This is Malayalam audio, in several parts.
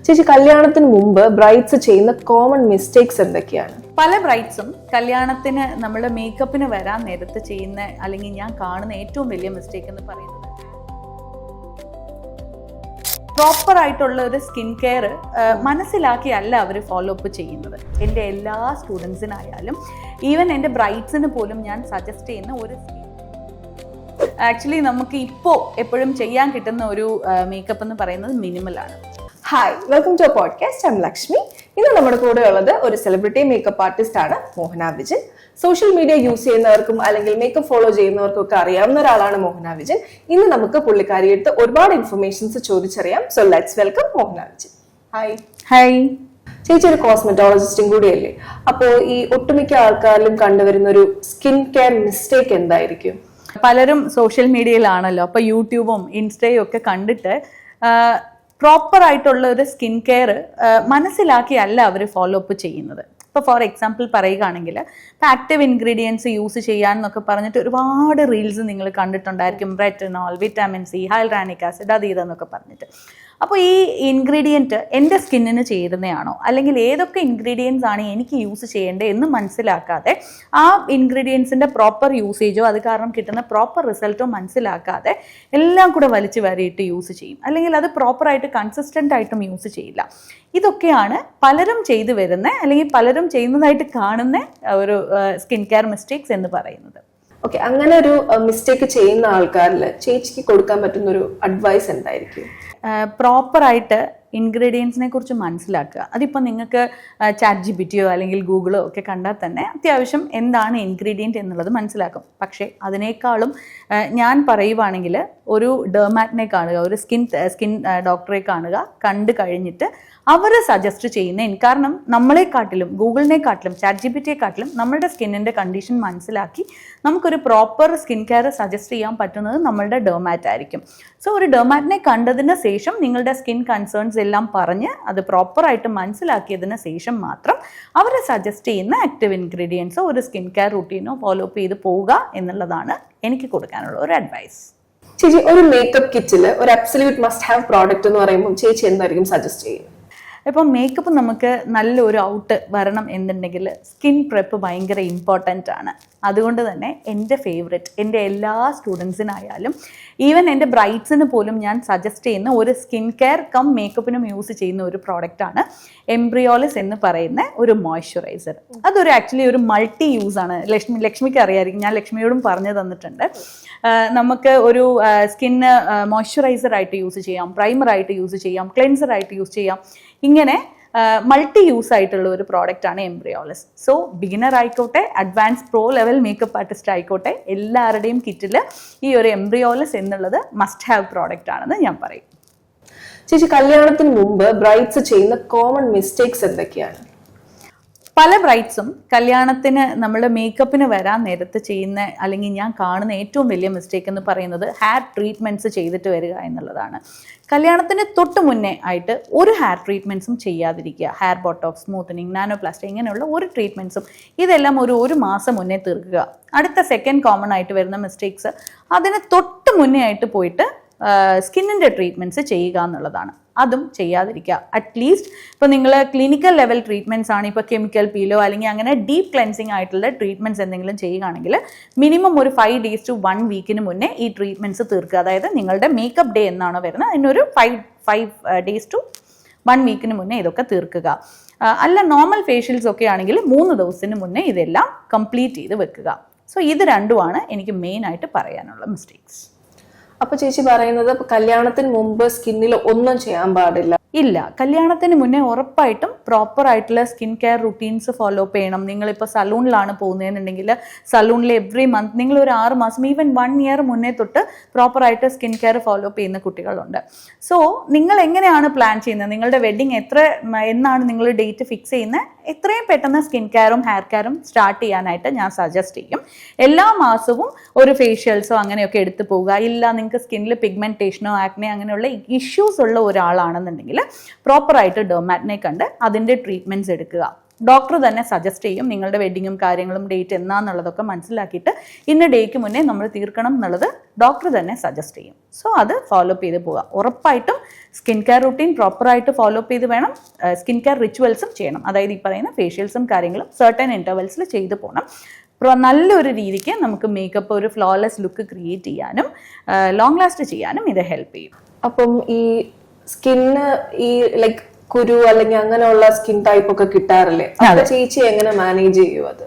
ചേച്ചി, കല്യാണത്തിന് മുമ്പ് ബ്രൈഡ്സ് ചെയ്യുന്ന കോമൺ മിസ്റ്റേക്സ് എന്തൊക്കെയാണ്? പല ബ്രൈഡ്സും കല്യാണത്തിന് നമ്മൾ മേക്കപ്പിന് വരാൻ നേരത്ത് ചെയ്യുന്ന അല്ലെങ്കിൽ ഞാൻ കാണുന്ന ഏറ്റവും വലിയ മിസ്റ്റേക്ക് എന്ന് പറയുന്നത് പ്രോപ്പർ ആയിട്ടുള്ള ഒരു സ്കിൻ കെയർ മനസ്സിലാക്കിയല്ല അവർ ഫോളോ അപ്പ് ചെയ്യുന്നത്. എൻ്റെ എല്ലാ സ്റ്റുഡൻസിനായാലും ഈവൻ എൻ്റെ ബ്രൈഡ്സിന് പോലും ഞാൻ സജസ്റ്റ് ചെയ്യുന്ന ഒരു ആക്ച്വലി നമുക്ക് ഇപ്പോൾ എപ്പോഴും ചെയ്യാൻ കിട്ടുന്ന ഒരു മേക്കപ്പ് എന്ന് പറയുന്നത് മിനിമലാണ്. Hi, welcome to podcast. I am Lakshmi. ഇന്ന് നമ്മുടെ കൂടെ ഉള്ളത് ഒരു സെലിബ്രിറ്റി മേക്കപ്പ് ആർട്ടിസ്റ്റ് ആണ്, Mohana Vijayan. Social media use ചെയ്യുന്നവർക്കും അല്ലെങ്കിൽ മേക്കപ്പ് ഫോളോ ചെയ്യുന്നവർക്കും ഒക്കെ അറിയാവുന്ന ഒരാളാണ് മോഹന വിജയൻ. ഇന്ന് നമുക്ക് പുള്ളിക്കാരിയെടുത്ത് ഒരുപാട് ഇൻഫർമേഷൻസ് ചോദിച്ചറിയാം. So let's welcome Mohana Vijayan. Hi. Hi. ചേച്ചി ഒരു കോസ്മെറ്റോളജിസ്റ്റും കൂടിയല്ലേ? അപ്പോൾ ഈ ഒട്ടുമിക്ക ആൾക്കാരിലും കണ്ടുവരുന്ന ഒരു സ്കിൻ കെയർ മിസ്റ്റേക്ക് എന്തായിരിക്കും? പലരും സോഷ്യൽ മീഡിയയിലാണല്ലോ, അപ്പോൾ യൂട്യൂബും ഇൻസ്റ്റയും ഒക്കെ കണ്ടിട്ട് പ്രോപ്പർ ആയിട്ടുള്ള ഒരു സ്കിൻ കെയർ മനസ്സിലാക്കിയല്ല അവർ ഫോളോ അപ്പ് ചെയ്യുന്നത്. ഇപ്പോൾ ഫോർ എക്സാമ്പിൾ പറയുകയാണെങ്കിൽ ആക്റ്റീവ് ഇൻഗ്രീഡിയൻസ് യൂസ് ചെയ്യാന്നൊക്കെ പറഞ്ഞിട്ട് ഒരുപാട് റീൽസ് നിങ്ങൾ കണ്ടിട്ടുണ്ടായിരിക്കും. റെറ്റിനോൾ, വിറ്റാമിൻ സി, ഹൈൽറാനിക് ആസിഡ്, അത് ഇതെന്നൊക്കെ പറഞ്ഞിട്ട്. അപ്പോൾ ഈ ഇൻഗ്രീഡിയൻറ്റ് എൻ്റെ സ്കിന്നിന് ചേരുന്നതാണോ അല്ലെങ്കിൽ ഏതൊക്കെ ഇൻഗ്രീഡിയൻസ് ആണ് എനിക്ക് യൂസ് ചെയ്യേണ്ടത് എന്ന് മനസ്സിലാക്കാതെ ആ ഇൻഗ്രീഡിയൻസിൻ്റെ പ്രോപ്പർ യൂസേജോ അത് കാരണം കിട്ടുന്ന പ്രോപ്പർ റിസൾട്ടോ മനസ്സിലാക്കാതെ എല്ലാം കൂടെ വലിച്ചു വാരിയിട്ട് യൂസ് ചെയ്യും. അല്ലെങ്കിൽ അത് പ്രോപ്പറായിട്ട് കൺസിസ്റ്റൻ്റ് ആയിട്ടും യൂസ് ചെയ്യില്ല. ഇതൊക്കെയാണ് പലരും ചെയ്തു വരുന്ന അല്ലെങ്കിൽ പലരും ചെയ്യുന്നതായിട്ട് കാണുന്ന ഒരു സ്കിൻ കെയർ മിസ്റ്റേക്സ് എന്ന് പറയുന്നത്. ഓക്കെ, അങ്ങനെ ഒരു മിസ്റ്റേക്ക് ചെയ്യുന്ന ആൾക്കാരിൽ ചേച്ചിക്ക് കൊടുക്കാൻ പറ്റുന്ന ഒരു അഡ്വൈസ് എന്തായിരിക്കും? പ്രോപ്പറായിട്ട് ഇൻഗ്രീഡിയൻസിനെ കുറിച്ച് മനസ്സിലാക്കുക. അതിപ്പോൾ നിങ്ങൾക്ക് ചാറ്റ് ജിപിറ്റിയോ അല്ലെങ്കിൽ ഗൂഗിളോ ഒക്കെ കണ്ടാൽ തന്നെ അത്യാവശ്യം എന്താണ് ഇൻഗ്രീഡിയൻറ്റ് എന്നുള്ളത് മനസ്സിലാക്കും. പക്ഷേ അതിനേക്കാളും ഞാൻ പറയുവാണെങ്കിൽ ഒരു ഡെർമാറ്റിനെ കാണുക, ഒരു സ്കിൻ ഡോക്ടറെ കാണുക. കണ്ടു കഴിഞ്ഞിട്ട് അവർ സജസ്റ്റ് ചെയ്യുന്ന, കാരണം നമ്മളെക്കാട്ടിലും ഗൂഗിളിനെക്കാട്ടിലും ചാറ്റ് ജിപിറ്റിയെക്കാട്ടിലും നമ്മളുടെ സ്കിന്നിൻ്റെ കണ്ടീഷൻ മനസ്സിലാക്കി നമുക്കൊരു പ്രോപ്പർ സ്കിൻ കെയർ സജസ്റ്റ് ചെയ്യാൻ പറ്റുന്നത് നമ്മളുടെ ഡെർമാറ്റ് ആയിരിക്കും. സോ ഒരു ഡെർമാറ്റിനെ കണ്ടതിന് ശേഷം നിങ്ങളുടെ സ്കിൻ കൺസേൺസ് എല്ലാം പറഞ്ഞ് അത് പ്രോപ്പറായിട്ട് മനസ്സിലാക്കിയതിന് ശേഷം മാത്രം അവർ സജസ്റ്റ് ചെയ്യുന്ന ആക്റ്റീവ് ഇൻഗ്രീഡിയൻസോ ഒരു സ്കിൻ കെയർ റുട്ടീനോ ഫോളോ അപ്പ് ചെയ്ത് പോവുക എന്നുള്ളതാണ് എനിക്ക് കൊടുക്കാനുള്ള ഒരു അഡ്വൈസ്. ചേച്ചി, ഒരു മേക്കപ്പ് കിറ്റിൽ ഒരു അബ്സല്യൂട്ട് മസ്റ്റ് ഹാവ് പ്രോഡക്റ്റ് എന്ന് പറയുമ്പോൾ ചേച്ചി എന്തായിരിക്കും സജസ്റ്റ് ചെയ്യുക? ഇപ്പം മേക്കപ്പ് നമുക്ക് നല്ലൊരു ഔട്ട് വരണം എന്നുണ്ടെങ്കിൽ സ്കിൻ പ്രെപ്പ് ഭയങ്കര ഇമ്പോർട്ടൻ്റ് ആണ്. അതുകൊണ്ട് തന്നെ എൻ്റെ ഫേവറേറ്റ്, എൻ്റെ എല്ലാ സ്റ്റുഡൻസിനായാലും ഈവൻ എൻ്റെ ബ്രൈഡ്സിന് പോലും ഞാൻ സജസ്റ്റ് ചെയ്യുന്ന ഒരു സ്കിൻ കെയർ കം മേക്കപ്പിനും യൂസ് ചെയ്യുന്ന ഒരു പ്രോഡക്റ്റാണ് എംബ്രിയോളിസ് എന്ന് പറയുന്ന ഒരു മോയ്സ്ചറൈസർ. അതൊരു ആക്ച്വലി ഒരു മൾട്ടി യൂസ് ആണ്. ലക്ഷ്മിക്ക് അറിയായിരിക്കും, ഞാൻ ലക്ഷ്മിയോടും പറഞ്ഞു തന്നിട്ടുണ്ട്. നമുക്ക് ഒരു സ്കിന്ന് മോയ്സ്ചറൈസർ ആയിട്ട് യൂസ് ചെയ്യാം, പ്രൈമർ ആയിട്ട് യൂസ് ചെയ്യാം, ക്ലെൻസർ ആയിട്ട് യൂസ് ചെയ്യാം. ഇങ്ങനെ മൾട്ടി യൂസ് ആയിട്ടുള്ള ഒരു പ്രോഡക്റ്റ് ആണ് എംബ്രിയോളിസ്. സോ ബിഗിനർ ആയിക്കോട്ടെ, advance pro level makeup artist ആയിക്കോട്ടെ, എല്ലാവരുടെയും കിറ്റിൽ ഈ ഒരു എംബ്രിയോളിസ് എന്നുള്ളത് മസ്റ്റ് ഹാവ് പ്രോഡക്റ്റ് ആണെന്ന് ഞാൻ പറയും. ചേച്ചി, കല്യാണത്തിന് മുമ്പ് ബ്രൈഡ്സ് ചെയ്യുന്ന കോമൺ മിസ്റ്റേക്സ് എന്തൊക്കെയാണ്? പല ബ്രൈഡ്സും കല്യാണത്തിന് നമ്മൾ മേക്കപ്പിന് വരാൻ നേരത്ത് ചെയ്യുന്ന അല്ലെങ്കിൽ ഞാൻ കാണുന്ന ഏറ്റവും വലിയ മിസ്റ്റേക്ക് എന്ന് പറയുന്നത് ഹെയർ ട്രീറ്റ്മെൻറ്റ്സ് ചെയ്തിട്ട് വരിക എന്നുള്ളതാണ്. കല്യാണത്തിന് തൊട്ട് മുന്നേ ആയിട്ട് ഒരു ഹെയർ ട്രീറ്റ്മെൻറ്റ്സും ചെയ്യാതിരിക്കുക. ഹെയർ ബോട്ടോക്സ്, സ്മൂത്തനിങ്, നാനോപ്ലാസ്റ്റി ഇങ്ങനെയുള്ള ഒരു ട്രീറ്റ്മെൻറ്റ്സും ഇതെല്ലാം ഒരു മാസം മുന്നേ തീർക്കുക. അടുത്ത സെക്കൻഡ് കോമൺ ആയിട്ട് വരുന്ന മിസ്റ്റേക്സ് അതിന് തൊട്ട് മുന്നേ ആയിട്ട് പോയിട്ട് സ്കിന്നിൻ്റെ ട്രീറ്റ്മെൻറ്റ്സ് ചെയ്യുക എന്നുള്ളതാണ്. അതും ചെയ്യാതിരിക്കുക. അറ്റ്ലീസ്റ്റ് ഇപ്പോൾ നിങ്ങൾ ക്ലിനിക്കൽ ലെവൽ ട്രീറ്റ്മെൻറ്റ്സ് ആണ്, ഇപ്പോൾ കെമിക്കൽ പീലോ അല്ലെങ്കിൽ അങ്ങനെ ഡീപ്പ് ക്ലെൻസിങ് ആയിട്ടുള്ള ട്രീറ്റ്മെൻറ്റ്സ് എന്തെങ്കിലും ചെയ്യുകയാണെങ്കിൽ മിനിമം ഒരു 5 days to 1 week മുന്നേ ഈ ട്രീറ്റ്മെൻറ്റ്സ് തീർക്കുക. അതായത് നിങ്ങളുടെ മേക്കപ്പ് ഡേ എന്നാണോ വരുന്നത് അതിനൊരു 5 days to 1 week മുന്നേ ഇതൊക്കെ തീർക്കുക. അല്ല നോർമൽ ഫേഷ്യൽസ് ഒക്കെ ആണെങ്കിൽ 3 ദിവസത്തിന് മുന്നേ ഇതെല്ലാം കംപ്ലീറ്റ് ചെയ്ത് വെക്കുക. സോ ഇത് രണ്ടുമാണ് എനിക്ക് മെയിനായിട്ട് പറയാനുള്ള മിസ്റ്റേക്സ്. അപ്പൊ ചേച്ചി പറയുന്നത് കല്യാണത്തിന് മുമ്പ് സ്കിന്നിൽ ഒന്നും ചെയ്യാൻ പാടില്ല? ഇല്ല, കല്യാണത്തിന് മുന്നേ ഉറപ്പായിട്ടും പ്രോപ്പർ ആയിട്ടുള്ള skin care routines follow up ചെയ്യണം. നിങ്ങളിപ്പോൾ സലൂണിലാണ് പോകുന്നതെന്നുണ്ടെങ്കിൽ സലൂണിൽ എവറി മന്ത് നിങ്ങൾ ഒരു 6 മാസം ഈവൻ 1 year മുന്നേ തൊട്ട് പ്രോപ്പറായിട്ട് സ്കിൻ കെയർ ഫോളോ അപ്പ് ചെയ്യുന്ന കുട്ടികളുണ്ട്. സോ നിങ്ങൾ എങ്ങനെയാണ് പ്ലാൻ ചെയ്യുന്നത്, നിങ്ങളുടെ വെഡിങ് എന്നാണ് നിങ്ങൾ ഡേറ്റ് ഫിക്സ് ചെയ്യുന്നത്, എത്രയും പെട്ടെന്ന് സ്കിൻ കെയറും ഹെയർ കെയറും സ്റ്റാർട്ട് ചെയ്യാനായിട്ട് ഞാൻ സജസ്റ്റ് ചെയ്യും. എല്ലാ മാസവും ഒരു ഫേഷ്യൽസോ അങ്ങനെയൊക്കെ എടുത്തു പോവുക. ഇല്ല നിങ്ങൾക്ക് സ്കിന്നിൽ പിഗ്മെന്റേഷനോ ആക്നെ അങ്ങനെയുള്ള ഇഷ്യൂസ് ഉള്ള ഒരാളാണെന്നുണ്ടെങ്കിൽ പ്രോപ്പറായിട്ട് ഡെർമാറ്റിനെ കണ്ട് അതിൻ്റെ ട്രീറ്റ്മെൻറ്റ്സ് എടുക്കുക. ഡോക്ടർ തന്നെ സജസ്റ്റ് ചെയ്യും നിങ്ങളുടെ വെഡിങ്ങും കാര്യങ്ങളും ഡേറ്റ് എന്നാന്നുള്ളതൊക്കെ മനസ്സിലാക്കിയിട്ട് ഇന്ന ഡേക്ക് മുന്നേ നമ്മൾ തീർക്കണം എന്നുള്ളത് ഡോക്ടർ തന്നെ സജസ്റ്റ് ചെയ്യും. സോ അത് ഫോളോ അപ്പ് ചെയ്ത് പോവുക. ഉറപ്പായിട്ടും സ്കിൻ കെയർ റുട്ടീൻ പ്രോപ്പറായിട്ട് ഫോളോ അപ്പ് ചെയ്ത് വേണം. സ്കിൻ കെയർ റിച്വൽസും ചെയ്യണം. അതായത് ഈ പറയുന്ന ഫേഷ്യൽസും കാര്യങ്ങളും സർട്ടൻ ഇൻ്റർവെൽസിൽ ചെയ്ത് പോകണം. നല്ലൊരു രീതിക്ക് നമുക്ക് മേക്കപ്പ് ഒരു ഫ്ലോലെസ് ലുക്ക് ക്രിയേറ്റ് ചെയ്യാനും ലോങ് ലാസ്റ്റ് ചെയ്യാനും ഇത് ഹെൽപ്പ് ചെയ്യും. അപ്പം ഈ സ്കിന്ന് ഈ ലൈക്ക് കുരു അല്ലെങ്കിൽ അങ്ങനെയുള്ള സ്കിൻ ടൈപ്പ് ഒക്കെ കിട്ടാറില്ലേ? അപ്പൊ ചേച്ചി എങ്ങനെ മാനേജ് ചെയ്യും അത്?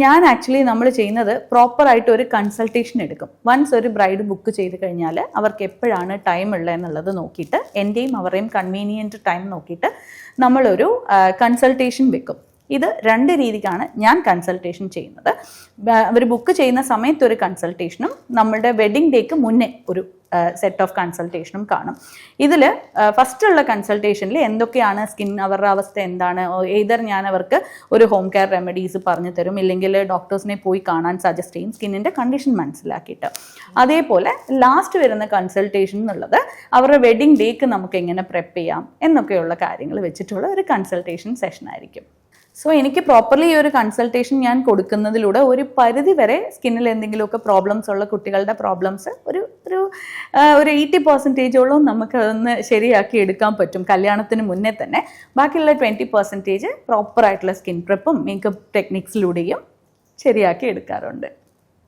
ഞാൻ ആക്ച്വലി നമ്മൾ ചെയ്യുന്നത് പ്രോപ്പറായിട്ട് ഒരു കൺസൾട്ടേഷൻ എടുക്കും. വൺസ് ഒരു ബ്രൈഡ് ബുക്ക് ചെയ്ത് കഴിഞ്ഞാൽ അവർക്ക് എപ്പോഴാണ് ടൈം ഉള്ളതെന്നുള്ളത് നോക്കിയിട്ട് എൻ്റെയും അവരുടെയും കൺവീനിയൻറ്റ് ടൈം നോക്കിയിട്ട് നമ്മളൊരു കൺസൾട്ടേഷൻ വെക്കും. ഇത് 2 രീതിക്കാണ് ഞാൻ കൺസൾട്ടേഷൻ ചെയ്യുന്നത്. അവർ ബുക്ക് ചെയ്യുന്ന സമയത്ത് ഒരു കൺസൾട്ടേഷനും നമ്മളുടെ വെഡിങ് ഡേക്ക് മുന്നേ ഒരു സെറ്റ് ഓഫ് കൺസൾട്ടേഷനും കാണും. ഇതിൽ ഫസ്റ്റുള്ള കൺസൾട്ടേഷനിൽ എന്തൊക്കെയാണ് സ്കിൻ, അവരുടെ അവസ്ഥ എന്താണ്, ഏതർ ഞാൻ അവർക്ക് ഒരു ഹോം കെയർ റെമഡീസ് പറഞ്ഞു തരും, ഇല്ലെങ്കിൽ ഡോക്ടേഴ്സിനെ പോയി കാണാൻ സജസ്റ്റ് ചെയ്യും സ്കിന്നിൻ്റെ കണ്ടീഷൻ മനസ്സിലാക്കിയിട്ട്. അതേപോലെ ലാസ്റ്റ് വരുന്ന കൺസൾട്ടേഷൻ എന്നുള്ളത് അവരുടെ വെഡിങ് ഡേക്ക് നമുക്ക് എങ്ങനെ പ്രെപ്പ് ചെയ്യാം എന്നൊക്കെയുള്ള കാര്യങ്ങൾ വെച്ചിട്ടുള്ള ഒരു കൺസൾട്ടേഷൻ സെഷൻ ആയിരിക്കും. സോ എനിക്ക് പ്രോപ്പർലി ഈ ഒരു കൺസൾട്ടേഷൻ ഞാൻ കൊടുക്കുന്നതിലൂടെ ഒരു പരിധി വരെ സ്കിന്നിൽ എന്തെങ്കിലുമൊക്കെ പ്രോബ്ലംസ് ഉള്ള കുട്ടികളുടെ പ്രോബ്ലംസ് ഒരു 80% നമുക്ക് അതൊന്ന് ശരിയാക്കി എടുക്കാൻ പറ്റും കല്യാണത്തിന് മുന്നേ തന്നെ. ബാക്കിയുള്ള 20% പ്രോപ്പറായിട്ടുള്ള സ്കിൻ പ്രെപ്പും മേക്കപ്പ് ടെക്നിക്സിലൂടെയും ശരിയാക്കി എടുക്കാറുണ്ട്.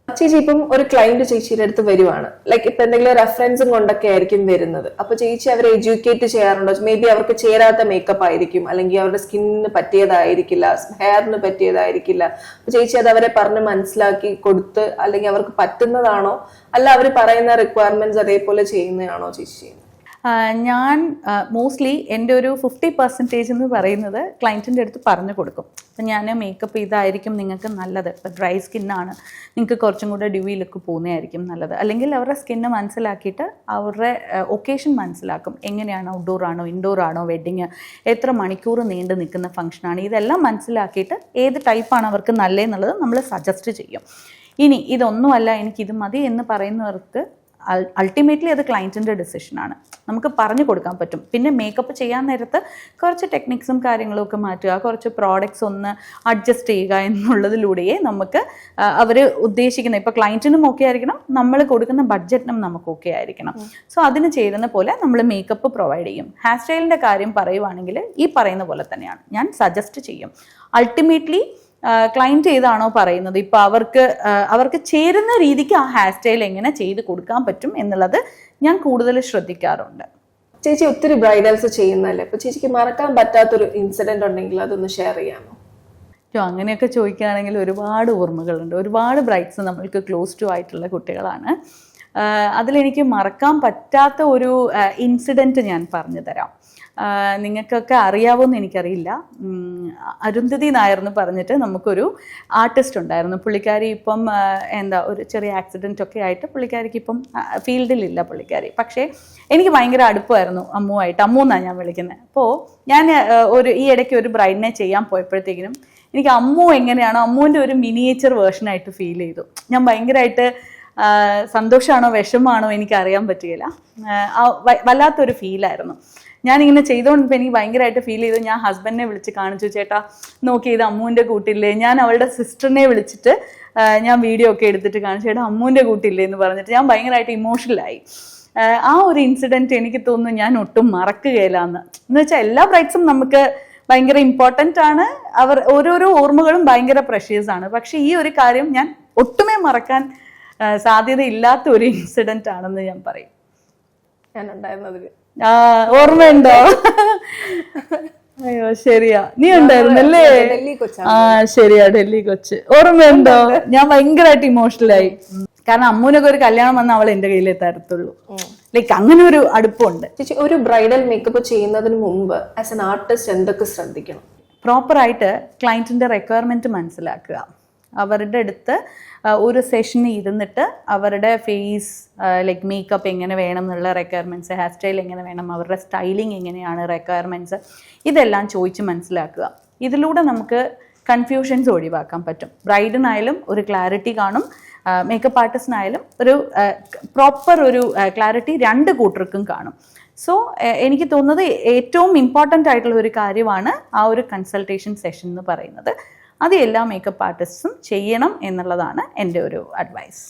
ചേച്ചി ഇപ്പം ഒരു ക്ലയന്റ് ചേച്ചിയുടെ അടുത്ത് വരുവാണ്, ലൈക്ക് ഇപ്പൊ എന്തെങ്കിലും റെഫറൻസും കൊണ്ടൊക്കെ ആയിരിക്കും വരുന്നത്. അപ്പൊ ചേച്ചി അവരെ എഡ്യൂക്കേറ്റ് ചെയ്യാറുണ്ടോ? മേ ബി അവർക്ക് ചേരാത്ത മേക്കപ്പ് ആയിരിക്കും, അല്ലെങ്കിൽ അവരുടെ സ്കിന്നിന് പറ്റിയതായിരിക്കില്ല, ഹെയറിന് പറ്റിയതായിരിക്കില്ല. അപ്പൊ ചേച്ചി അത് അവരെ പറഞ്ഞ് മനസ്സിലാക്കി കൊടുത്ത്, അല്ലെങ്കിൽ അവർക്ക് പറ്റുന്നതാണോ അല്ല അവർ പറയുന്ന റിക്വയർമെന്റ്സ് അതേപോലെ ചെയ്യുന്നതാണോ ചേച്ചി ചെയ്യുന്നത്? ഞാൻ മോസ്റ്റ്ലി എൻ്റെ ഒരു 50% എന്ന് പറയുന്നത് ക്ലയൻറ്റിൻ്റെ അടുത്ത് പറഞ്ഞു കൊടുക്കും. അപ്പം ഞാൻ മേക്കപ്പ് ഇതായിരിക്കും നിങ്ങൾക്ക് നല്ലത്, ഇപ്പോൾ ഡ്രൈ സ്കിന്നാണ് നിങ്ങൾക്ക് കുറച്ചും കൂടെ ഡ്യൂയി ലുക്ക് പോകുന്നതായിരിക്കും നല്ലത്. അല്ലെങ്കിൽ അവരുടെ സ്കിന്ന് മനസ്സിലാക്കിയിട്ട് അവരുടെ ഒക്കേഷൻ മനസ്സിലാക്കും. എങ്ങനെയാണ്, ഔട്ട്ഡോർ ആണോ ഇൻഡോർ ആണോ വെഡ്ഡിങ്, എത്ര മണിക്കൂർ നീണ്ടു നിൽക്കുന്ന ഫംഗ്ഷനാണ്, ഇതെല്ലാം മനസ്സിലാക്കിയിട്ട് ഏത് ടൈപ്പാണ് അവർക്ക് നല്ലതെന്നുള്ളത് നമ്മൾ സജസ്റ്റ് ചെയ്യും. ഇനി ഇതൊന്നുമല്ല എനിക്കിത് മതി എന്ന് പറയുന്നവർക്ക് അൾട്ടിമേറ്റ്ലി അത് ക്ലയൻറ്റിൻ്റെ ഡിസിഷനാണ്. നമുക്ക് പറഞ്ഞു കൊടുക്കാൻ പറ്റും. പിന്നെ മേക്കപ്പ് ചെയ്യാൻ നേരത്ത് കുറച്ച് ടെക്നിക്സും കാര്യങ്ങളും ഒക്കെ മാറ്റുക, കുറച്ച് പ്രോഡക്റ്റ്സ് ഒന്ന് അഡ്ജസ്റ്റ് ചെയ്യുക എന്നുള്ളതിലൂടെയേ നമുക്ക് അവർ ഉദ്ദേശിക്കുന്ന, ഇപ്പോൾ ക്ലയൻറ്റിനും ഓക്കെ ആയിരിക്കണം, നമ്മൾ കൊടുക്കുന്ന ബഡ്ജറ്റിനും നമുക്ക് ഓക്കെ ആയിരിക്കണം. സോ അതിന് ചേരുന്ന പോലെ നമ്മൾ മേക്കപ്പ് പ്രൊവൈഡ് ചെയ്യും. ഹെയർ സ്റ്റൈലിൻ്റെ കാര്യം പറയുവാണെങ്കിൽ ഈ പറയുന്ന പോലെ തന്നെയാണ്, ഞാൻ സജസ്റ്റ് ചെയ്യും. അൾട്ടിമേറ്റ്ലി ക്ലയൻറ്റ് ഏതാണോ പറയുന്നത്, ഇപ്പോൾ അവർക്ക് ചേരുന്ന രീതിക്ക് ആ ഹെയർ സ്റ്റൈൽ എങ്ങനെ ചെയ്ത് കൊടുക്കാൻ പറ്റും എന്നുള്ളത് ഞാൻ കൂടുതൽ ശ്രദ്ധിക്കാറുണ്ട്. ചേച്ചി ഒത്തിരി ബ്രൈഡൽസ് ചെയ്യുന്നല്ലേ, അപ്പൊ ചേച്ചിക്ക് മറക്കാൻ പറ്റാത്തൊരു ഇൻസിഡന്റ് ഉണ്ടെങ്കിൽ അതൊന്ന് ഷെയർ ചെയ്യാമോ? അങ്ങനെയൊക്കെ ചോദിക്കുകയാണെങ്കിൽ ഒരുപാട് ഓർമ്മകളുണ്ട്. ഒരുപാട് ബ്രൈഡ്സ് നമ്മൾക്ക് ക്ലോസ് ടു ആയിട്ടുള്ള കുട്ടികളാണ്. അതിലെനിക്ക് മറക്കാൻ പറ്റാത്ത ഒരു ഇൻസിഡൻറ്റ് ഞാൻ പറഞ്ഞു തരാം. നിങ്ങൾക്കൊക്കെ അറിയാവോന്ന് എനിക്കറിയില്ല. അരുന്ധതി നായർ എന്ന് പറഞ്ഞിട്ട് നമുക്കൊരു ആർട്ടിസ്റ്റ് ഉണ്ടായിരുന്നു. പുള്ളിക്കാരി ഇപ്പം ഒരു ചെറിയ ആക്സിഡൻ്റ് ഒക്കെ ആയിട്ട് പുള്ളിക്കാരിക്ക് ഇപ്പം ഫീൽഡിലില്ല പുള്ളിക്കാരി. പക്ഷേ എനിക്ക് ഭയങ്കര അടുപ്പമായിരുന്നു അമ്മുവായിട്ട്. അമ്മു എന്നാണ് ഞാൻ വിളിക്കുന്നത്. അപ്പോൾ ഞാൻ ഈ ഇടയ്ക്ക് ഒരു ബ്രൈഡിനെ ചെയ്യാൻ പോയപ്പോഴത്തേക്കിനും എനിക്ക് അമ്മു എങ്ങനെയാണോ അമ്മുവിൻ്റെ ഒരു മിനിയേച്ചർ വേർഷനായിട്ട് ഫീൽ ചെയ്തു. ഞാൻ ഭയങ്കരമായിട്ട് സന്തോഷമാണോ വിഷമാണോ എനിക്കറിയാൻ പറ്റുകയില്ല, വല്ലാത്തൊരു ഫീലായിരുന്നു. ഞാനിങ്ങനെ ചെയ്തുകൊണ്ടിപ്പോൾ എനിക്ക് ഭയങ്കരമായിട്ട് ഫീൽ ചെയ്തു. ഞാൻ ഹസ്ബൻഡിനെ വിളിച്ച് കാണിച്ചു, ചേട്ടാ നോക്കി ഇത് അമ്മുവിൻ്റെ കൂട്ടില്ലേ. ഞാൻ അവളുടെ സിസ്റ്ററിനെ വിളിച്ചിട്ട് ഞാൻ വീഡിയോ ഒക്കെ എടുത്തിട്ട് കാണിച്ചു, ചേട്ടാ അമ്മുവിൻ്റെ കൂട്ടില്ലേ എന്ന് പറഞ്ഞിട്ട് ഞാൻ ഭയങ്കരമായിട്ട് ഇമോഷണലായി. ആ ഒരു ഇൻസിഡൻറ്റ് എനിക്ക് തോന്നുന്നു ഞാൻ ഒട്ടും മറക്കുകയില്ല എന്ന് വെച്ചാൽ എല്ലാ ബ്രൈഡ്സും നമുക്ക് ഭയങ്കര ഇമ്പോർട്ടൻ്റ് ആണ്, അവർ ഓരോരോ ഓർമ്മകളും ഭയങ്കര പ്രഷ്യസ് ആണ്. പക്ഷേ ഈ ഒരു കാര്യം ഞാൻ ഒട്ടുമേ മറക്കാൻ സാധ്യതയില്ലാത്ത ഒരു ഇൻസിഡന്റ് ആണെന്ന് ഞാൻ പറയും. ഞാനുണ്ടായിരുന്നതിൽ ഓർമ്മയുണ്ടോ? അയ്യോ ശരിയാ, നീ ഉണ്ടായിരുന്നല്ലേ? ശരിയാ, ഡൽഹി കൊച്ച്. ഓർമ്മയുണ്ടോ? ഞാൻ ഭയങ്കരമായിട്ട് ഇമോഷണലായി. കാരണം അമ്മൂനൊക്കെ ഒരു കല്യാണം വന്നാൽ അവൾ എന്റെ കയ്യിലേ തരത്തുള്ളൂ. ലൈക്ക് അങ്ങനെ ഒരു അടുപ്പമുണ്ട്. ചേച്ചി ഒരു ബ്രൈഡൽ മേക്കപ്പ് ചെയ്യുന്നതിന് മുമ്പ് ആസ് എൻ ആർട്ടിസ്റ്റ് എന്തൊക്കെ ശ്രദ്ധിക്കണം? പ്രോപ്പറായിട്ട് ക്ലയൻറ്റിന്റെ റിക്വയർമെന്റ് മനസ്സിലാക്കുക. അവരുടെ അടുത്ത് ഒരു സെഷന് ഇരുന്നിട്ട് അവരുടെ ഫേസ് ലൈക്ക് മേക്കപ്പ് എങ്ങനെ വേണം എന്നുള്ള റിക്വയർമെൻറ്റ്സ്, ഹെയർ സ്റ്റൈൽ എങ്ങനെ വേണം, അവരുടെ സ്റ്റൈലിംഗ് എങ്ങനെയാണ് റിക്വയർമെൻറ്റ്സ്, ഇതെല്ലാം ചോദിച്ച് മനസ്സിലാക്കുക. ഇതിലൂടെ നമുക്ക് കൺഫ്യൂഷൻസ് ഒഴിവാക്കാൻ പറ്റും. ബ്രൈഡിനായാലും ഒരു ക്ലാരിറ്റി കാണും, മേക്കപ്പ് ആർട്ടിസ്റ്റിനായാലും ഒരു പ്രോപ്പർ ഒരു ക്ലാരിറ്റി രണ്ട് കൂട്ടർക്കും കാണും. സോ എനിക്ക് തോന്നുന്നത് ഏറ്റവും ഇമ്പോർട്ടൻ്റ് ആയിട്ടുള്ള ഒരു കാര്യമാണ് ആ ഒരു കൺസൾട്ടേഷൻ സെഷൻ എന്ന് പറയുന്നത്. അത് എല്ലാ മേക്കപ്പ് ആർട്ടിസ്റ്റും ചെയ്യണം എന്നുള്ളതാണ് എൻ്റെ ഒരു അഡ്വൈസ്.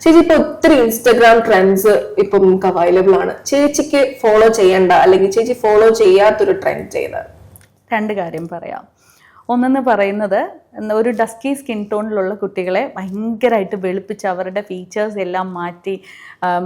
ചേച്ചി, ഇപ്പൊ ഒത്തിരി ഇൻസ്റ്റഗ്രാം ട്രെൻഡ്സ് ഇപ്പൊ നമുക്ക് അവൈലബിൾ ആണ്. ചേച്ചിക്ക് ഫോളോ ചെയ്യേണ്ട അല്ലെങ്കിൽ ചേച്ചി ഫോളോ ചെയ്യാത്തൊരു ട്രെൻഡ് ചെയ്തത്? 2 കാര്യം പറയാം. ഒന്നെന്ന് പറയുന്നത്, ഒരു ഡസ്കി സ്കിൻ ടോണിലുള്ള കുട്ടികളെ ഭയങ്കരമായിട്ട് വെളുപ്പിച്ച് അവരുടെ ഫീച്ചേഴ്സ് എല്ലാം മാറ്റി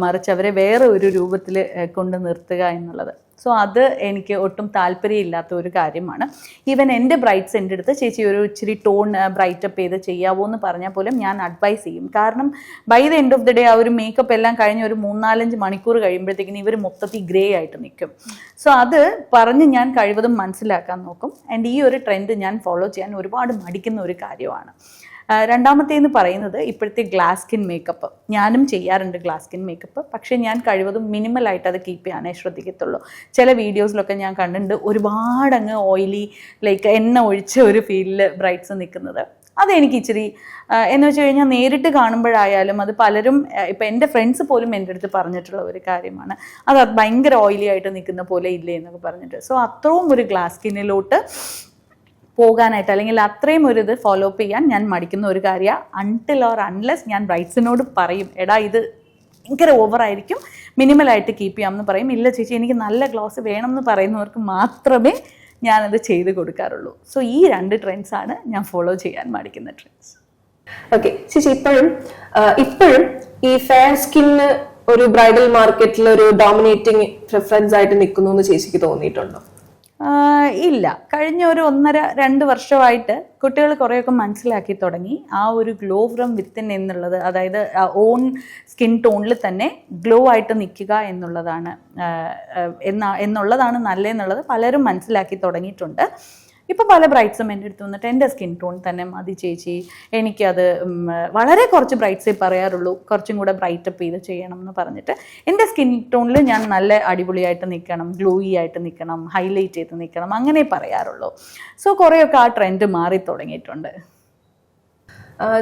മറിച്ച് അവരെ വേറെ ഒരു രൂപത്തിൽ കൊണ്ട് നിർത്തുക എന്നുള്ളത്. സോ അത് എനിക്ക് ഒട്ടും താല്പര്യമില്ലാത്ത ഒരു കാര്യമാണ്. ഈവൻ എൻ്റെ ബ്രൈറ്റ്സ് എൻ്റെ അടുത്ത് ചേച്ചി ഒരു ഇച്ചിരി ടോൺ ബ്രൈറ്റപ്പ് ചെയ്ത് ചെയ്യാവോ എന്ന് പറഞ്ഞാൽ പോലും ഞാൻ അഡ്വൈസ് ചെയ്യും. കാരണം by the end of the day ആ ഒരു മേക്കപ്പ് എല്ലാം കഴിഞ്ഞ് ഒരു 3-4 മണിക്കൂർ കഴിയുമ്പോഴത്തേക്കിന് ഇവർ മൊത്തത്തിൽ ഗ്രേ ആയിട്ട് നിൽക്കും. സോ അത് പറഞ്ഞ് ഞാൻ കഴിവതും മനസ്സിലാക്കാൻ നോക്കും. ആൻഡ് ഈ ഒരു ട്രെൻഡ് ഞാൻ ഫോളോ ചെയ്യാൻ ഒരുപാട് മടിക്കുന്ന ഒരു കാര്യമാണ്. രണ്ടാമത്തേന്ന് പറയുന്നത് ഇപ്പോഴത്തെ ഗ്ലാസ് സ്കിൻ മേക്കപ്പ്. ഞാനും ചെയ്യാറുണ്ട് ഗ്ലാസ് സ്കിൻ മേക്കപ്പ്. പക്ഷേ ഞാൻ കഴിവതും മിനിമലായിട്ട് അത് കീപ്പ് ചെയ്യാനേ ശ്രദ്ധിക്കത്തുള്ളൂ. ചില വീഡിയോസിലൊക്കെ ഞാൻ കണ്ടിട്ടുണ്ട് ഒരുപാട് അങ്ങ് ഓയിലി ലൈക്ക് എണ്ണ ഒഴിച്ച ഒരു ഫീലിൽ ബ്രൈറ്റ്സ് നിൽക്കുന്നത്. അതെനിക്ക് ഇച്ചിരി എന്ന് വെച്ച് കഴിഞ്ഞാൽ നേരിട്ട് കാണുമ്പോഴായാലും അത് പലരും ഇപ്പം എൻ്റെ ഫ്രണ്ട്സ് പോലും എൻ്റെ അടുത്ത് പറഞ്ഞിട്ടുള്ള ഒരു കാര്യമാണ്, അത് ഭയങ്കര ഓയിലി ആയിട്ട് നിൽക്കുന്ന പോലെ ഇല്ലേ എന്നൊക്കെ പറഞ്ഞിട്ട്. സോ അത്രയും ഒരു ഗ്ലാസ് സ്കിന്നിലോട്ട് പോകാനായിട്ട് അല്ലെങ്കിൽ അത്രയും ഒരു ഇത് ഫോളോ അപ്പ് ചെയ്യാൻ ഞാൻ മടിക്കുന്ന ഒരു കാര്യമാണ്. അൺടിൽ ഓർ അൺലെസ് ഞാൻ ബ്രൈറ്റ്സിനോട് പറയും, എടാ ഇത് ഭയങ്കര ഓവറായിരിക്കും, മിനിമലായിട്ട് കീപ്പ് ചെയ്യാമെന്ന് പറയും. ഇല്ല ചേച്ചി എനിക്ക് നല്ല ഗ്ലോസ് വേണം എന്ന് പറയുന്നവർക്ക് മാത്രമേ ഞാനത് ചെയ്ത് കൊടുക്കാറുള്ളൂ. സോ ഈ 2 ട്രെൻഡ്സാണ് ഞാൻ ഫോളോ ചെയ്യാൻ മടിക്കുന്ന ട്രെൻഡ്സ്. ഓക്കെ ചേച്ചി, ഇപ്പോഴും ഈ ഫെയർ സ്കിന്ന് ഒരു ബ്രൈഡൽ മാർക്കറ്റിൽ ഒരു ഡോമിനേറ്റിംഗ് പ്രിഫറൻസ് ആയിട്ട് നിൽക്കുന്നു എന്ന് ചേച്ചിക്ക് തോന്നിയിട്ടുണ്ടോ? ഇല്ല. കഴിഞ്ഞ ഒരു 1.5-2 വർഷമായിട്ട് കുട്ടികൾ കുറേയൊക്കെ മനസ്സിലാക്കി തുടങ്ങി ആ ഒരു ഗ്ലോ ഫ്രം വിത്തിൻ എന്നുള്ളത്, അതായത് ഓൺ സ്കിൻ ടോണിൽ തന്നെ ഗ്ലോ ആയിട്ട് നിൽക്കുക എന്നുള്ളതാണ് നല്ലതെന്നുള്ളത് പലരും മനസ്സിലാക്കി തുടങ്ങിയിട്ടുണ്ട്. ഇപ്പോൾ പല ബ്രൈറ്റ്സും എൻ്റെ അടുത്ത് വന്നിട്ട് എൻ്റെ സ്കിൻ ടോൺ തന്നെ മതി ചേച്ചി, എനിക്കത് വളരെ കുറച്ച് ബ്രൈറ്റ്സേ പറയാറുള്ളൂ, കുറച്ചും കൂടെ ബ്രൈറ്റപ്പ് ചെയ്ത് ചെയ്യണം എന്ന് പറഞ്ഞിട്ട്. എൻ്റെ സ്കിൻ ടോണിൽ ഞാൻ നല്ല അടിപൊളിയായിട്ട് നിൽക്കണം, ഗ്ലോയി ആയിട്ട് നിൽക്കണം, ഹൈലൈറ്റ് ചെയ്ത് നിൽക്കണം, അങ്ങനെ പറയാറുള്ളൂ. സോ കുറേയൊക്കെ ആ ട്രെൻഡ് മാറി തുടങ്ങിയിട്ടുണ്ട്.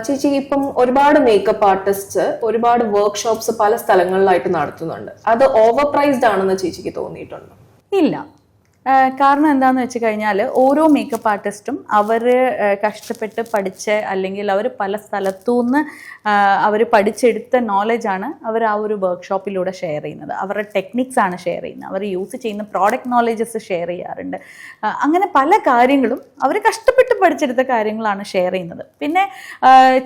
ചേച്ചി, ഇപ്പം ഒരുപാട് മേക്കപ്പ് ആർട്ടിസ്റ്റ് ഒരുപാട് വർക്ക്ഷോപ്സ് പല സ്ഥലങ്ങളിലായിട്ട് നടത്തുന്നുണ്ട്. അത് ഓവർ പ്രൈസ്ഡ് ആണെന്ന് ചേച്ചിക്ക് തോന്നിയിട്ടുണ്ടോ? ഇല്ല. കാരണം എന്താണെന്ന് വെച്ച് കഴിഞ്ഞാൽ ഓരോ മേക്കപ്പ് ആർട്ടിസ്റ്റും അവർ കഷ്ടപ്പെട്ട് പഠിച്ച് അല്ലെങ്കിൽ അവർ പല സ്ഥലത്തുനിന്ന് അവർ പഠിച്ചെടുത്ത നോളജാണ് അവർ ആ ഒരു വർക്ക്ഷോപ്പിലൂടെ ഷെയർ ചെയ്യുന്നത്. അവരുടെ ടെക്നിക്സാണ് ഷെയർ ചെയ്യുന്നത്. അവർ യൂസ് ചെയ്യുന്ന പ്രോഡക്റ്റ് നോളജസ് ഷെയർ ചെയ്യാറുണ്ട്. അങ്ങനെ പല കാര്യങ്ങളും അവർ കഷ്ടപ്പെട്ട് പഠിച്ചെടുത്ത കാര്യങ്ങളാണ് ഷെയർ ചെയ്യുന്നത്. പിന്നെ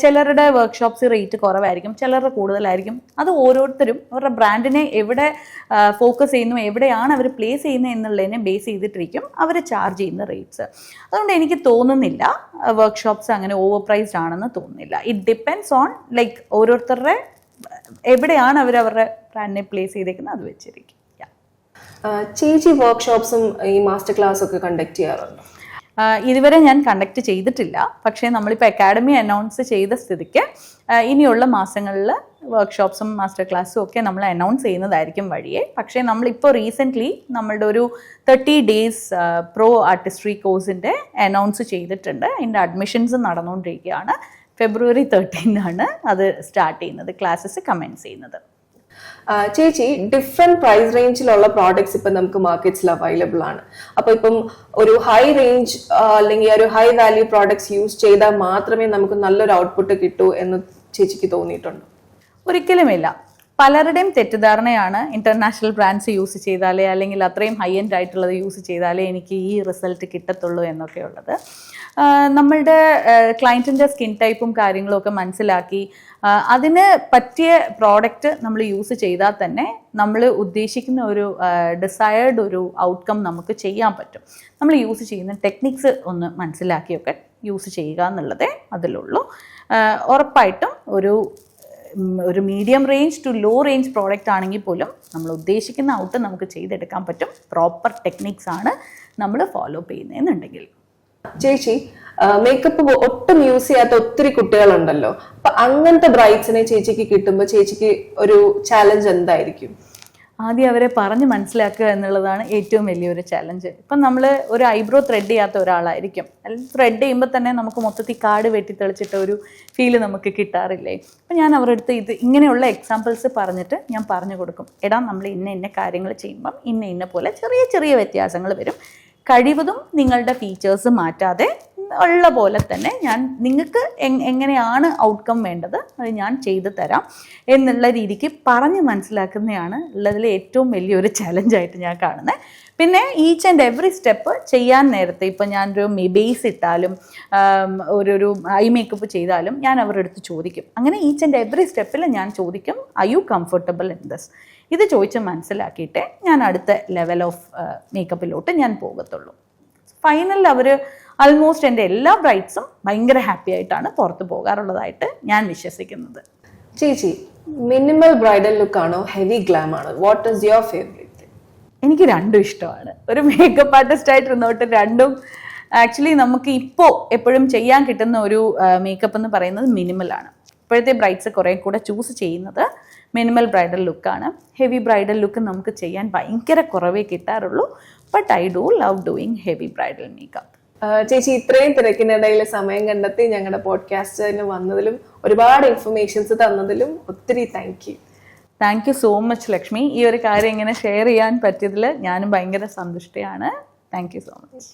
ചിലരുടെ വർക്ക്ഷോപ്സ് റേറ്റ് കുറവായിരിക്കും, ചിലരുടെ കൂടുതലായിരിക്കും. അത് ഓരോരുത്തരും അവരുടെ ബ്രാൻഡിനെ എവിടെ ഫോക്കസ് ചെയ്യുന്നു, എവിടെയാണ് അവർ പ്ലേസ് ചെയ്യുന്നത് എന്നുള്ളതിനെ ബേസ് ചെയ്തിട്ടിരിക്കും അവർ ചാർജ് ചെയ്യുന്ന റേറ്റ്സ്. അതുകൊണ്ട് എനിക്ക് തോന്നുന്നില്ല വർക്ക്ഷോപ്സ് അങ്ങനെ ഓവർ പ്രൈസ്ഡ് ആണെന്ന് തോന്നുന്നില്ല. ഇറ്റ് ഡിപ്പെൻഡ്സ് ഓൺ ലൈക്ക് ഓരോരുത്തരുടെ എവിടെയാണ് അവർ അവരുടെ ബ്രാൻഡിനെ പ്ലേസ് ചെയ്തേക്കുന്നത് അത് വെച്ചിരിക്കും. ചേച്ചി വർക്ക്ഷോപ്സും ഈ മാസ്റ്റർ ക്ലാസ് ഒക്കെ കണ്ടക്ട് ചെയ്യാറുണ്ടോ? ഇതുവരെ ഞാൻ കണ്ടക്ട് ചെയ്തിട്ടില്ല. പക്ഷേ നമ്മളിപ്പോൾ അക്കാഡമി അനൗൺസ് ചെയ്ത സ്ഥിതിക്ക് ഇനിയുള്ള മാസങ്ങളിൽ വർക്ക്ഷോപ്സും മാസ്റ്റർ ക്ലാസ്സും ഒക്കെ നമ്മൾ അനൗൺസ് ചെയ്യുന്നതായിരിക്കും വഴിയെ. പക്ഷേ നമ്മളിപ്പോൾ റീസെൻ്റ്ലി നമ്മളുടെ ഒരു 30 days പ്രോ ആർട്ടിസ്ട്രി കോഴ്സിൻ്റെ അനൗൺസ് ചെയ്തിട്ടുണ്ട്. അതിൻ്റെ അഡ്മിഷൻസ് നടന്നുകൊണ്ടിരിക്കുകയാണ്. February 13 അത് സ്റ്റാർട്ട് ചെയ്യുന്നത്, ക്ലാസ്സസ് കമൻസ് ചെയ്യുന്നത്. ചേച്ചി, ഡിഫറെന്റ് പ്രൈസ് റേഞ്ചിലുള്ള പ്രോഡക്ട്സ് ഇപ്പം നമുക്ക് മാർക്കറ്റ്സിൽ അവൈലബിൾ ആണ്. അപ്പൊ ഇപ്പം ഒരു ഹൈ റേഞ്ച് അല്ലെങ്കിൽ ഒരു ഹൈ വാല്യൂ പ്രോഡക്ട്സ് യൂസ് ചെയ്താൽ മാത്രമേ നമുക്ക് നല്ലൊരു ഔട്ട്പുട്ട് കിട്ടൂ എന്ന് ചേച്ചിക്ക് തോന്നിയിട്ടുണ്ടോ? ഒരിക്കലുമില്ല. പലരുടെയും തെറ്റിദ്ധാരണയാണ് ഇന്റർനാഷണൽ ബ്രാൻഡ്സ് യൂസ് ചെയ്താലേ അല്ലെങ്കിൽ അത്രയും ഹൈ എൻഡ് ആയിട്ടുള്ളത് യൂസ് ചെയ്താലേ എനിക്ക് ഈ റിസൾട്ട് കിട്ടത്തുള്ളൂ എന്നൊക്കെ ഉള്ളത്. നമ്മളുടെ ക്ലയൻറ്റിൻ്റെ സ്കിൻ ടൈപ്പും കാര്യങ്ങളും ഒക്കെ മനസ്സിലാക്കി അതിന് പറ്റിയ പ്രോഡക്റ്റ് നമ്മൾ യൂസ് ചെയ്താൽ തന്നെ നമ്മൾ ഉദ്ദേശിക്കുന്ന ഒരു ഡിസയേർഡ് ഒരു ഔട്ട്കം നമുക്ക് ചെയ്യാൻ പറ്റും. നമ്മൾ യൂസ് ചെയ്യുന്ന ടെക്നിക്സ് ഒന്ന് മനസ്സിലാക്കിയൊക്കെ യൂസ് ചെയ്യുക എന്നുള്ളതേ അതിലുള്ളൂ. ഉറപ്പായിട്ടും ഒരു medium range to low range product ആണെങ്കിൽ പോലും നമ്മൾ ഉദ്ദേശിക്കുന്ന ഔട്ട് നമുക്ക് ചെയ്തെടുക്കാൻ പറ്റും. പ്രോപ്പർ ടെക്നിക്സ് ആണ് നമ്മൾ ഫോളോ അപ്പ് ചെയ്യുന്നതെന്നുണ്ടെങ്കിൽ. ചേച്ചി, മേക്കപ്പ് ഒട്ടും യൂസ് ചെയ്യാത്ത ഒത്തിരി കുട്ടികളുണ്ടല്ലോ. അപ്പൊ അങ്ങനത്തെ ബ്രൈറ്റ്സിനെ ചേച്ചിക്ക് കിട്ടുമ്പോൾ ചേച്ചിക്ക് ഒരു ചാലഞ്ച് എന്തായിരിക്കും? ആദ്യം അവരെ പറഞ്ഞ് മനസ്സിലാക്കുക എന്നുള്ളതാണ് ഏറ്റവും വലിയൊരു ചലഞ്ച്. ഇപ്പം നമ്മൾ ഒരു ഐബ്രോ ത്രെഡ് ചെയ്യാത്ത ഒരാളായിരിക്കും, അല്ലെങ്കിൽ ത്രെഡ് ചെയ്യുമ്പോൾ തന്നെ നമുക്ക് മൊത്തത്തിൽ കാട് വെട്ടി തെളിച്ചിട്ട ഒരു ഫീല് നമുക്ക് കിട്ടാറില്ലേ. അപ്പം ഞാൻ അവരുടെ അടുത്ത് ഇങ്ങനെയുള്ള എക്സാമ്പിൾസ് പറഞ്ഞിട്ട് ഞാൻ പറഞ്ഞു കൊടുക്കും, എടാ നമ്മൾ ഇന്ന കാര്യങ്ങൾ ചെയ്യുമ്പം ഇന്ന പോലെ ചെറിയ ചെറിയ വ്യത്യാസങ്ങൾ വരും, കഴിവതും നിങ്ങളുടെ ഫീച്ചേഴ്സ് മാറ്റാതെ ഉള്ള പോലെ തന്നെ ഞാൻ നിങ്ങൾക്ക് എങ്ങനെയാണ് ഔട്ട്കം വേണ്ടത് അത് ഞാൻ ചെയ്തു തരാം എന്നുള്ള രീതിക്ക് പറഞ്ഞ് മനസ്സിലാക്കുന്നതാണ് ഉള്ളതിൽ ഏറ്റവും വലിയൊരു ചലഞ്ചായിട്ട് ഞാൻ കാണുന്നത്. പിന്നെ ഈച്ച് ആൻഡ് എവറി സ്റ്റെപ്പ് ചെയ്യാൻ നേരത്തെ ഇപ്പം ഞാനൊരു ബേസ് ഇട്ടാലും ഒരു ഐ മേക്കപ്പ് ചെയ്താലും ഞാൻ അവരുടെ അടുത്ത് ചോദിക്കും. അങ്ങനെ ഈച്ച് ആൻഡ് എവറി സ്റ്റെപ്പിൽ ഞാൻ ചോദിക്കും, I you comfortable in this? ഇത് ചോദിച്ച് മനസ്സിലാക്കിയിട്ടേ ഞാൻ അടുത്ത ലെവൽ ഓഫ് മേക്കപ്പിലോട്ട് ഞാൻ പോകത്തുള്ളൂ. ഫൈനലിൽ അവർ ആൾമോസ്റ്റ് എൻ്റെ എല്ലാ ബ്രൈഡ്സും ഭയങ്കര ഹാപ്പി ആയിട്ടാണ് പുറത്ത് പോകാറുള്ളതായിട്ട് ഞാൻ വിശ്വസിക്കുന്നത്. ചേച്ചി, മിനിമൽ ബ്രൈഡൽ ലുക്ക് ആണോ ഹെവി ഗ്ലാം ആണോ? What is your favourite? എനിക്ക് രണ്ടും ഇഷ്ടമാണ്. ഒരു മേക്കപ്പ് ആർട്ടിസ്റ്റ് ആയിട്ടിരുന്നോട്ട് രണ്ടും ആക്ച്വലി നമുക്ക് ഇപ്പോൾ എപ്പോഴും ചെയ്യാൻ കിട്ടുന്ന ഒരു മേക്കപ്പ് എന്ന് പറയുന്നത് മിനിമലാണ്. ഇപ്പോഴത്തെ ബ്രൈഡ്സ് കുറേ കൂടെ ചൂസ് ചെയ്യുന്നത് മിനിമൽ ബ്രൈഡൽ ലുക്കാണ്. ഹെവി ബ്രൈഡൽ ലുക്ക് നമുക്ക് ചെയ്യാൻ ഭയങ്കര കുറവേ കിട്ടാറുള്ളൂ. But I do love doing heavy bridal makeup. ചേച്ചി, ഇത്രയും തിരക്കിനിടയിൽ സമയം കണ്ടെത്തി ഞങ്ങളുടെ പോഡ്കാസ്റ്റിന് വന്നതിലും ഒരുപാട് ഇൻഫർമേഷൻസ് തന്നതിലും ഒത്തിരി thank you. Thank you so much Lakshmi. ഈ ഒരു കാര്യം ഇങ്ങനെ ഷെയർ ചെയ്യാൻ പറ്റിയതിൽ ഞാനും ഭയങ്കര സന്തുഷ്ടയാണ്. Thank you so much.